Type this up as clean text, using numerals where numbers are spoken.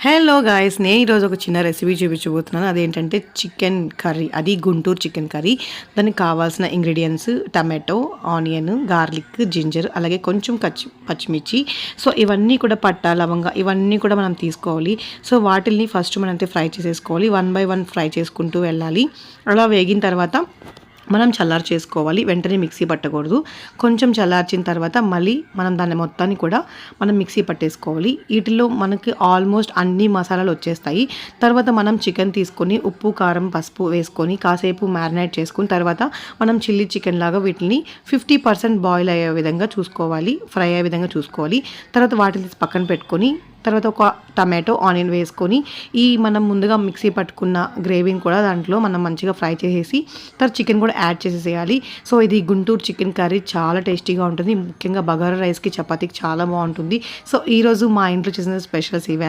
Hello guys, నేను ఈరోజు ఒక చిన్న రెసిపీ చూపించబోతున్నాను. అదేంటంటే చికెన్ కర్రీ, అది గుంటూరు చికెన్ కర్రీ. దానికి కావాల్సిన ingredients tomato, onion, garlic, ginger, అలాగే కొంచెం పచ్చిమిర్చి. సో ఇవన్నీ కూడా పట్టా, లవంగా ఇవన్నీ కూడా మనం తీసుకోవాలి. సో వాటిల్ని ఫస్ట్ మనం ఫ్రై చేసేసుకోవాలి. 1 బై 1 ఫ్రై చేసుకుంటూ వెళ్ళాలి. అలా వేగిన తర్వాత మనం చల్లారి చేసుకోవాలి. వెంటనే మిక్సీ పట్టకూడదు. కొంచెం చల్లార్చిన తర్వాత మళ్ళీ మనం దాన్ని మొత్తాన్ని కూడా మనం మిక్సీ పట్టేసుకోవాలి. వీటిలో మనకి ఆల్మోస్ట్ అన్ని మసాలాలు వచ్చేస్తాయి. తర్వాత మనం చికెన్ తీసుకొని ఉప్పు, కారం, పసుపు వేసుకొని కాసేపు మ్యారినేట్ చేసుకుని తర్వాత మనం చిల్లీ చికెన్ లాగా వీటిని 50% బాయిల్ అయ్యే విధంగా చూసుకోవాలి, ఫ్రై అయ్యే విధంగా చూసుకోవాలి. తర్వాత వాటిని పక్కన పెట్టుకొని తర్వాత ఒక టమాటో, ఆనియన్ వేసుకొని మనం ముందుగా మిక్సీ పట్టుకున్న గ్రేవీని కూడా దాంట్లో మనం మంచిగా ఫ్రై చేసేసి తర్వాత చికెన్ కూడా యాడ్ చేసేసేయాలి. సో ఇది గుంటూరు చికెన్ కర్రీ చాలా టేస్టీగా ఉంటుంది. ముఖ్యంగా బగారా రైస్కి, చపాతీకి చాలా బాగుంటుంది. సో ఈరోజు మా ఇంట్లో చేసిన స్పెషల్స్ ఇవే.